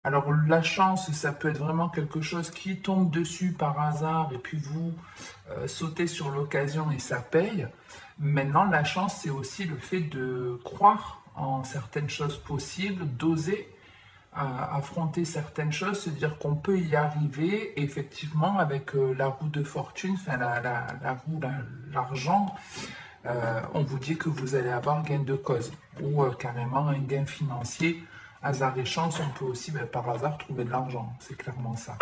Alors la chance, ça peut être vraiment quelque chose qui tombe dessus par hasard et puis vous sautez sur l'occasion et ça paye. Maintenant, la chance, c'est aussi le fait de croire en certaines choses possibles, d'oser affronter certaines choses, se dire qu'on peut y arriver, et effectivement, avec la roue de fortune, enfin la roue, l'argent, on vous dit que vous allez avoir gain de cause ou carrément un gain financier. Hasard et chance, on peut aussi par hasard trouver de l'argent, c'est clairement ça.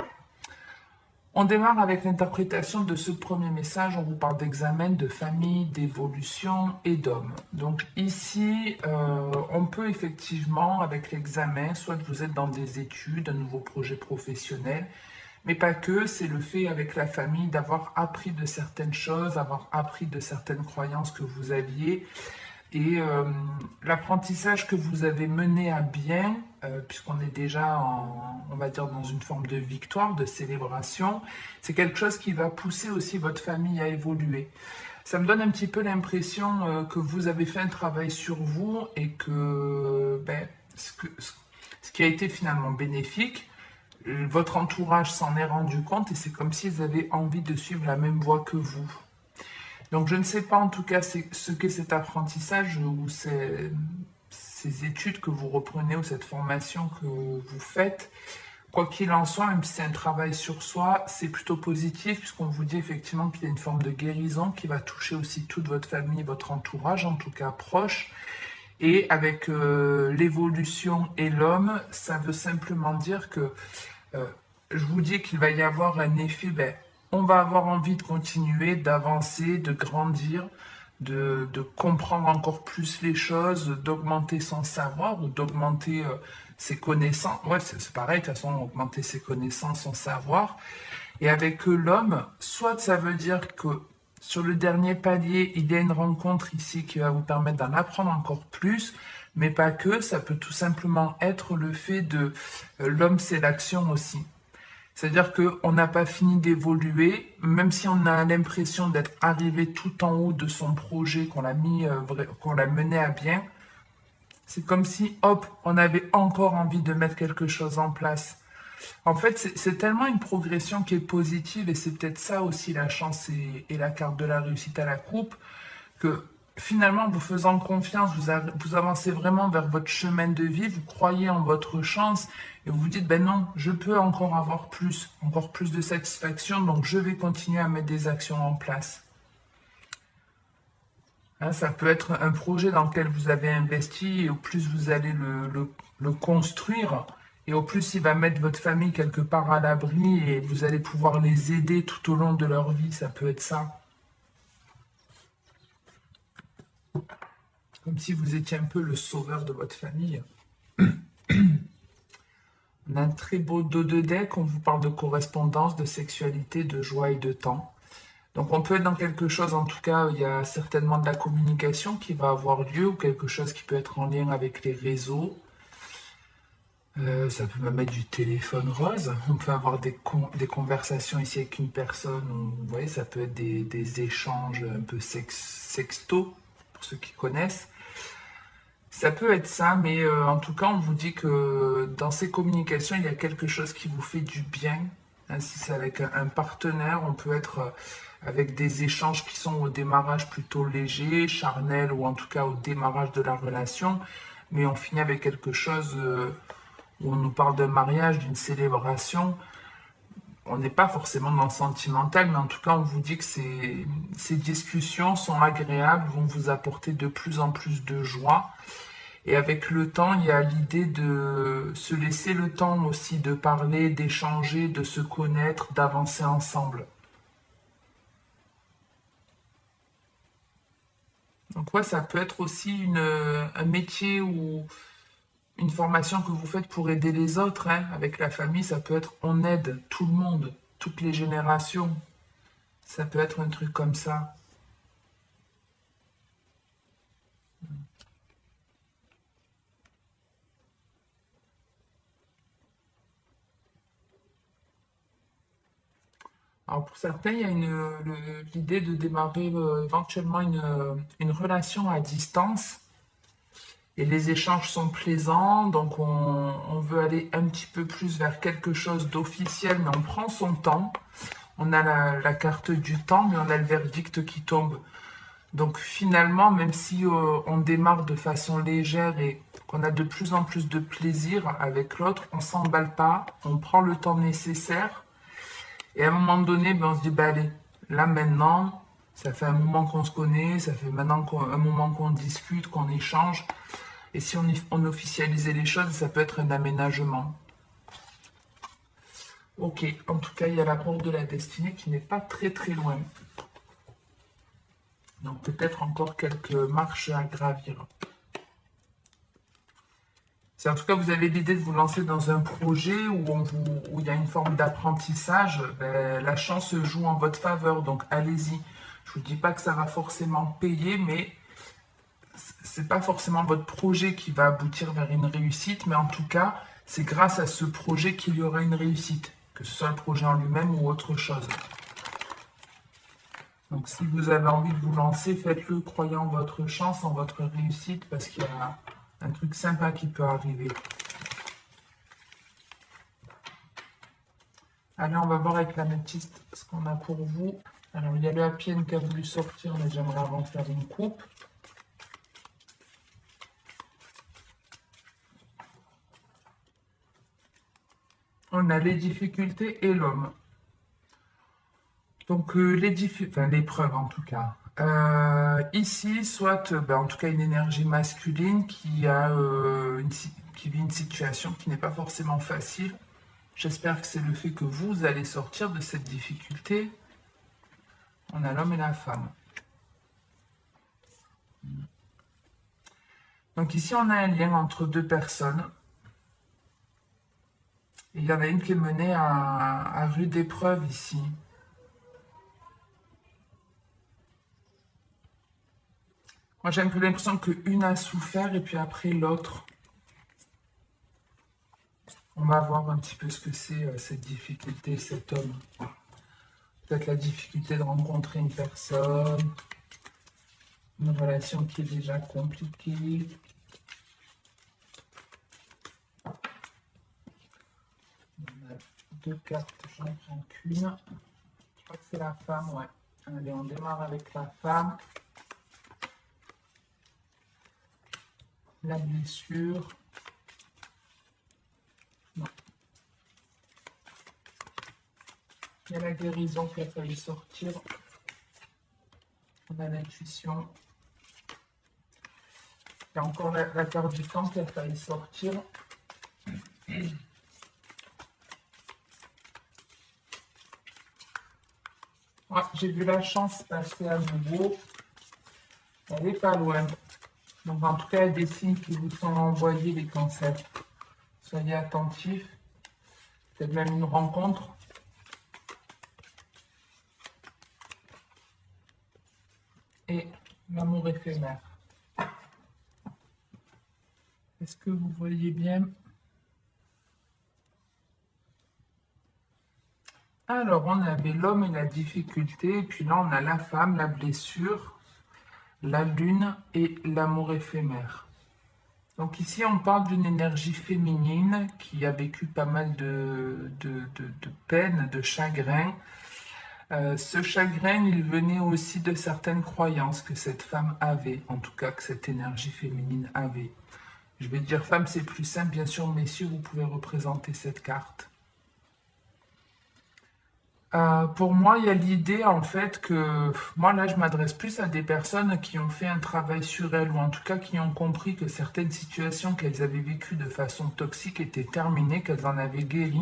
On démarre avec l'interprétation de ce premier message. On vous parle d'examen, de famille, d'évolution et d'homme. Donc ici, on peut effectivement, avec l'examen, soit vous êtes dans des études, un nouveau projet professionnel, mais pas que, c'est le fait avec la famille d'avoir appris de certaines choses, avoir appris de certaines croyances que vous aviez, et l'apprentissage que vous avez mené à bien, puisqu'on est déjà, on va dire, dans une forme de victoire, de célébration, c'est quelque chose qui va pousser aussi votre famille à évoluer. Ça me donne un petit peu l'impression que vous avez fait un travail sur vous et que, ce qui a été finalement bénéfique, votre entourage s'en est rendu compte et c'est comme s'ils avaient envie de suivre la même voie que vous. Donc je ne sais pas en tout cas ce qu'est cet apprentissage ou ces études que vous reprenez ou cette formation que vous faites. Quoi qu'il en soit, même si c'est un travail sur soi, c'est plutôt positif puisqu'on vous dit effectivement qu'il y a une forme de guérison qui va toucher aussi toute votre famille, votre entourage, en tout cas proche. Et avec l'évolution et l'homme, ça veut simplement dire que euh, je vous dis qu'il va y avoir un effet, on va avoir envie de continuer, d'avancer, de grandir, de comprendre encore plus les choses, d'augmenter son savoir ou d'augmenter ses connaissances. Ouais, c'est pareil, de toute façon, augmenter ses connaissances, son savoir. Et avec l'homme, soit ça veut dire que sur le dernier palier, il y a une rencontre ici qui va vous permettre d'en apprendre encore plus, mais pas que, ça peut tout simplement être le fait de l'homme, c'est l'action aussi. C'est-à-dire qu'on n'a pas fini d'évoluer, même si on a l'impression d'être arrivé tout en haut de son projet, qu'on l'a mené à bien, c'est comme si, hop, on avait encore envie de mettre quelque chose en place. En fait, c'est tellement une progression qui est positive et c'est peut-être ça aussi la chance et la carte de la réussite à la coupe, que finalement, en vous faisant confiance, vous avancez vraiment vers votre chemin de vie, vous croyez en votre chance et vous vous dites, ben non, je peux encore plus de satisfaction, donc je vais continuer à mettre des actions en place. Hein, ça peut être un projet dans lequel vous avez investi et au plus vous allez le construire et au plus il va mettre votre famille quelque part à l'abri et vous allez pouvoir les aider tout au long de leur vie, ça peut être ça. Comme si vous étiez un peu le sauveur de votre famille. On a un très beau dos de deck, on vous parle de correspondance, de sexualité, de joie et de temps. Donc on peut être dans quelque chose, en tout cas, il y a certainement de la communication qui va avoir lieu ou quelque chose qui peut être en lien avec les réseaux. Ça peut même être du téléphone rose. On peut avoir des conversations ici avec une personne. Vous voyez, ça peut être des échanges un peu sexto, pour ceux qui connaissent. Ça peut être ça, mais en tout cas, on vous dit que dans ces communications, il y a quelque chose qui vous fait du bien. Hein, si c'est avec un partenaire, on peut être avec des échanges qui sont au démarrage plutôt léger, charnel, ou en tout cas au démarrage de la relation, mais on finit avec quelque chose où on nous parle d'un mariage, d'une célébration. On n'est pas forcément dans le sentimental, mais en tout cas, on vous dit que ces discussions sont agréables, vont vous apporter de plus en plus de joie. Et avec le temps, il y a l'idée de se laisser le temps aussi de parler, d'échanger, de se connaître, d'avancer ensemble. Donc ouais, ça peut être aussi un métier ou une formation que vous faites pour aider les autres. Hein. Avec la famille, ça peut être on aide tout le monde, toutes les générations. Ça peut être un truc comme ça. Alors pour certains, il y a l'idée de démarrer éventuellement une relation à distance. et les échanges sont plaisants, donc on veut aller un petit peu plus vers quelque chose d'officiel, mais on prend son temps. On a la carte du temps, mais on a le verdict qui tombe. Donc finalement, même si on démarre de façon légère et qu'on a de plus en plus de plaisir avec l'autre, on s'emballe pas, on prend le temps nécessaire. Et à un moment donné, ben, on se dit, bah allez, là maintenant, ça fait un moment qu'on se connaît, ça fait maintenant un moment qu'on discute, qu'on échange. Et si on officialisait les choses, ça peut être un aménagement. Ok, en tout cas, il y a la porte de la destinée qui n'est pas très très loin. Donc peut-être encore quelques marches à gravir. Si en tout cas vous avez l'idée de vous lancer dans un projet où il y a une forme d'apprentissage, ben, la chance joue en votre faveur, donc allez-y. Je ne vous dis pas que ça va forcément payer, mais c'est pas forcément votre projet qui va aboutir vers une réussite, mais en tout cas, c'est grâce à ce projet qu'il y aura une réussite, que ce soit le projet en lui-même ou autre chose. Donc si vous avez envie de vous lancer, faites-le, croyez en votre chance, en votre réussite, parce qu'il y a un truc sympa qui peut arriver. Allez, on va voir avec l'améthyste ce qu'on a pour vous. Alors, il y a le happy end qui a voulu sortir, mais j'aimerais avant faire une coupe. On a les difficultés et l'homme. Donc, l'épreuve en tout cas. Ici, soit en tout cas une énergie masculine qui vit une situation qui n'est pas forcément facile. J'espère que c'est le fait que vous allez sortir de cette difficulté. On a l'homme et la femme. Donc ici, on a un lien entre deux personnes. Et il y en a une qui est menée à rude épreuve ici. Moi, j'ai un peu l'impression qu'une a souffert et puis après l'autre. On va voir un petit peu ce que c'est cette difficulté, cet homme. Peut-être la difficulté de rencontrer une personne, une relation qui est déjà compliquée. On a deux cartes, j'en prends qu'une. Je crois que c'est la femme, ouais. Allez, on démarre avec la femme. La blessure. Non. Il y a la guérison qui a failli sortir. On a l'intuition. Il y a encore la carte du temps qui a failli sortir. Ouais, j'ai vu la chance passer à nouveau. Elle n'est pas loin. Donc en tout cas, il y a des signes qui vous sont envoyés, les cancers. Soyez attentifs. C'est même une rencontre. Et l'amour éphémère. Est-ce que vous voyez bien? Alors, on avait l'homme et la difficulté, et puis là, on a la femme, la blessure, la lune et l'amour éphémère. Donc ici, on parle d'une énergie féminine qui a vécu pas mal de peine, de chagrin. Ce chagrin, il venait aussi de certaines croyances que cette femme avait, en tout cas que cette énergie féminine avait. Je vais dire femme, c'est plus simple, bien sûr, messieurs, vous pouvez représenter cette carte. Pour moi, il y a l'idée en fait que moi là, je m'adresse plus à des personnes qui ont fait un travail sur elles ou en tout cas qui ont compris que certaines situations qu'elles avaient vécues de façon toxique étaient terminées, qu'elles en avaient guéri.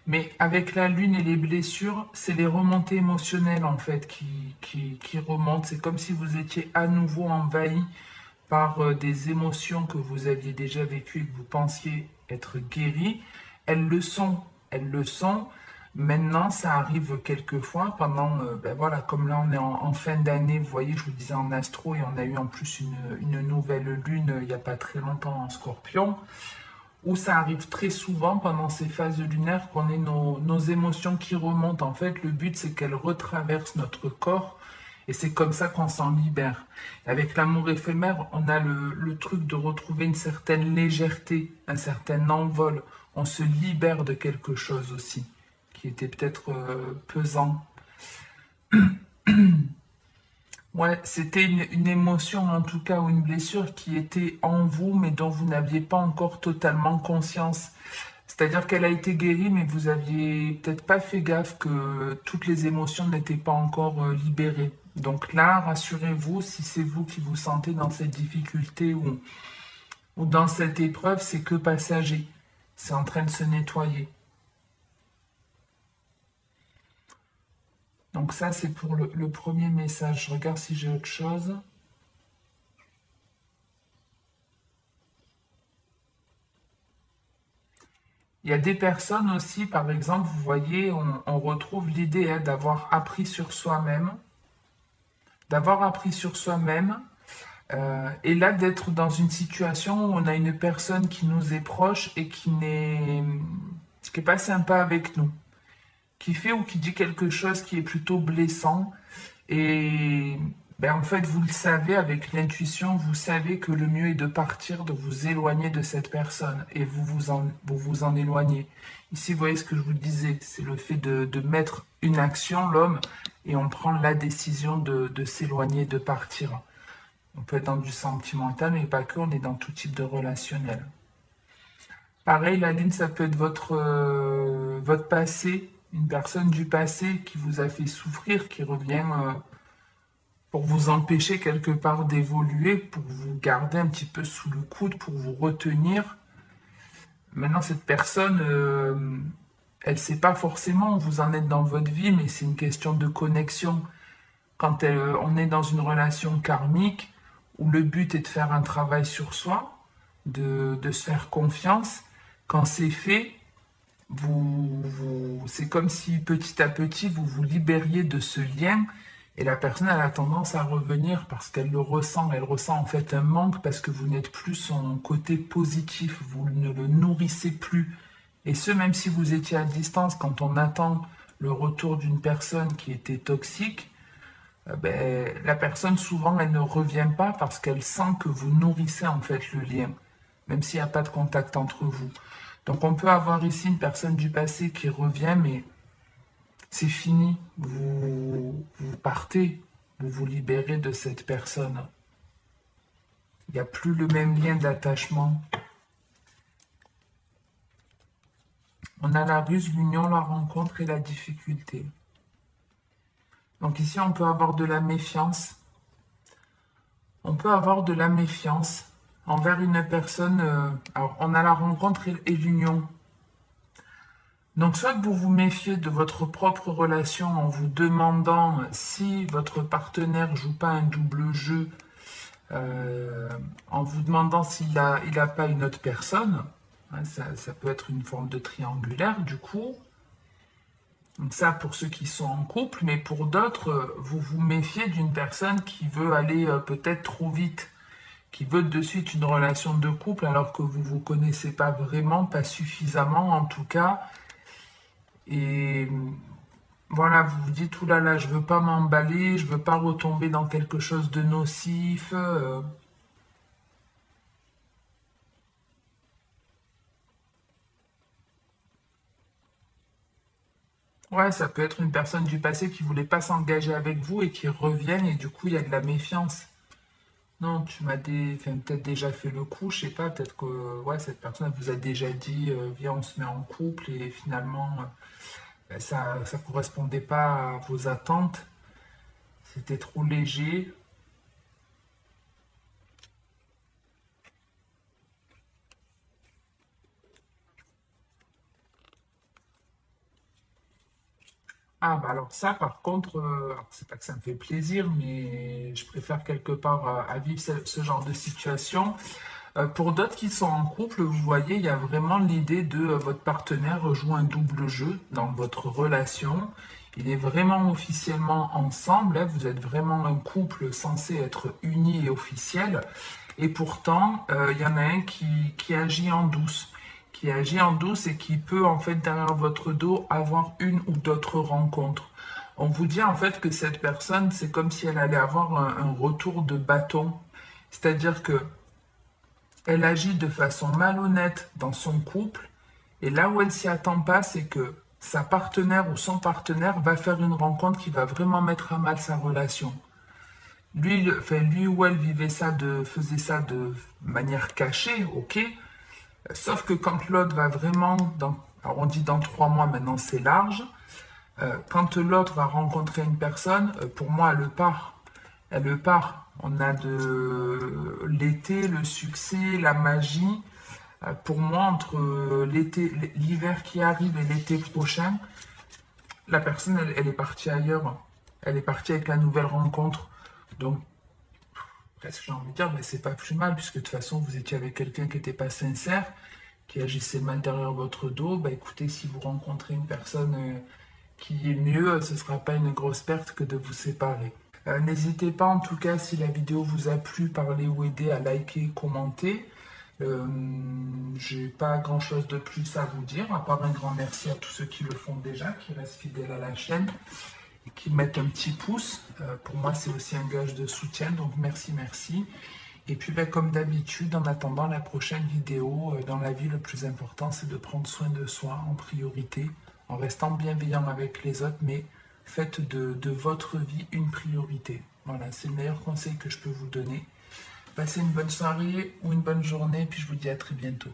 Mais avec la lune et les blessures, c'est les remontées émotionnelles en fait qui remontent. C'est comme si vous étiez à nouveau envahi par des émotions que vous aviez déjà vécues et que vous pensiez être guéries. Elles le sont, elles le sont. Maintenant, ça arrive quelquefois pendant, voilà, comme là on est en fin d'année, vous voyez, je vous disais en astro et on a eu en plus une nouvelle lune il n'y a pas très longtemps en scorpion, où ça arrive très souvent pendant ces phases lunaires qu'on ait nos émotions qui remontent. En fait, le but c'est qu'elles retraversent notre corps Et c'est comme ça qu'on s'en libère. Avec l'amour éphémère, on a le truc de retrouver une certaine légèreté, un certain envol. On se libère de quelque chose aussi, qui était peut-être pesant. Ouais, c'était une émotion en tout cas, ou une blessure qui était en vous, mais dont vous n'aviez pas encore totalement conscience. C'est-à-dire qu'elle a été guérie, mais vous aviez peut-être pas fait gaffe que toutes les émotions n'étaient pas encore libérées. Donc là, rassurez-vous, si c'est vous qui vous sentez dans cette difficulté ou dans cette épreuve, c'est que passager. C'est en train de se nettoyer. Donc ça, c'est pour le premier message. Je regarde si j'ai autre chose. Il y a des personnes aussi, par exemple, vous voyez, on retrouve l'idée d'avoir appris sur soi-même, et là d'être dans une situation où on a une personne qui nous est proche et qui est pas sympa avec nous, qui fait ou qui dit quelque chose qui est plutôt blessant. Et ben, en fait, vous le savez, avec l'intuition, vous savez que le mieux est de partir, de vous éloigner de cette personne, et vous vous en éloignez. Ici, vous voyez ce que je vous disais, c'est le fait de mettre une action, l'homme, et on prend la décision de s'éloigner, de partir. On peut être dans du sentimental, mais pas que, on est dans tout type de relationnel. Pareil, la ligne, ça peut être votre passé, une personne du passé qui vous a fait souffrir, qui revient pour vous empêcher quelque part d'évoluer, pour vous garder un petit peu sous le coude, pour vous retenir. Maintenant, cette personne, elle ne sait pas forcément où vous en êtes dans votre vie, mais c'est une question de connexion. Quand on est dans une relation karmique, où le but est de faire un travail sur soi, de se faire confiance, quand c'est fait, c'est comme si petit à petit vous vous libériez de ce lien et la personne elle a tendance à revenir parce qu'elle le ressent. Elle ressent en fait un manque parce que vous n'êtes plus son côté positif, vous ne le nourrissez plus. Et ce, même si vous étiez à distance, quand on attend le retour d'une personne qui était toxique, ben, la personne souvent elle ne revient pas parce qu'elle sent que vous nourrissez en fait le lien, même s'il n'y a pas de contact entre vous. Donc on peut avoir ici une personne du passé qui revient, mais c'est fini. Vous partez, vous vous libérez de cette personne. Il n'y a plus le même lien d'attachement. On a la ruse, l'union, la rencontre et la difficulté. Donc ici, on peut avoir de la méfiance. On peut avoir de la méfiance envers une personne. Alors, on a la rencontre et l'union. Donc, soit que vous vous méfiez de votre propre relation en vous demandant si votre partenaire joue pas un double jeu, en vous demandant s'il a pas une autre personne. Hein, ça peut être une forme de triangulaire, du coup. Donc ça, pour ceux qui sont en couple, mais pour d'autres, vous vous méfiez d'une personne qui veut aller peut-être trop vite, qui veut de suite une relation de couple alors que vous ne vous connaissez pas vraiment, pas suffisamment en tout cas. Et voilà, vous vous dites, oulala, je veux pas m'emballer, je veux pas retomber dans quelque chose de nocif. Ouais, ça peut être une personne du passé qui voulait pas s'engager avec vous et qui revienne et du coup il y a de la méfiance. Non, tu m'as enfin, peut-être déjà fait le coup, je sais pas, peut-être que ouais, cette personne vous a déjà dit viens on se met en couple et finalement ben, ça correspondait pas à vos attentes, c'était trop léger. Ah bah alors ça par contre, alors, c'est pas que ça me fait plaisir, mais je préfère quelque part à vivre ce genre de situation. Pour d'autres qui sont en couple, vous voyez, il y a vraiment l'idée de votre partenaire joue un double jeu dans votre relation. Il est vraiment officiellement ensemble, hein, vous êtes vraiment un couple censé être uni et officiel. Et pourtant, il y en a un qui agit en douce. Qui agit en douce et qui peut, en fait, derrière votre dos, avoir une ou d'autres rencontres. On vous dit en fait que cette personne, c'est comme si elle allait avoir un retour de bâton. C'est-à-dire que elle agit de façon malhonnête dans son couple, et là où elle s'y attend pas, c'est que sa partenaire ou son partenaire va faire une rencontre qui va vraiment mettre à mal sa relation. Lui ou elle faisait ça de manière cachée, ok. Sauf que quand l'autre va vraiment, alors on dit dans 3 mois, maintenant c'est large. Quand l'autre va rencontrer une personne, pour moi elle part. Elle part. On a de l'été, le succès, la magie. Pour moi, entre l'hiver qui arrive et l'été prochain, la personne, elle est partie ailleurs. Elle est partie avec la nouvelle rencontre. Donc, presque j'ai envie de dire, mais c'est pas plus mal, puisque de toute façon, vous étiez avec quelqu'un qui n'était pas sincère, qui agissait mal derrière votre dos. Bah écoutez, si vous rencontrez une personne qui est mieux, ce ne sera pas une grosse perte que de vous séparer. N'hésitez pas, en tout cas, si la vidéo vous a plu, parler ou aider, à liker, commenter. J'ai pas grand chose de plus à vous dire, à part un grand merci à tous ceux qui le font déjà, qui restent fidèles à la chaîne et qui mettent un petit pouce. Pour moi, c'est aussi un gage de soutien, donc merci, merci. Et puis, ben, comme d'habitude, en attendant la prochaine vidéo, dans la vie, le plus important, c'est de prendre soin de soi en priorité, en restant bienveillant avec les autres, mais faites de votre vie une priorité. Voilà, c'est le meilleur conseil que je peux vous donner. Passez une bonne soirée ou une bonne journée, puis je vous dis à très bientôt.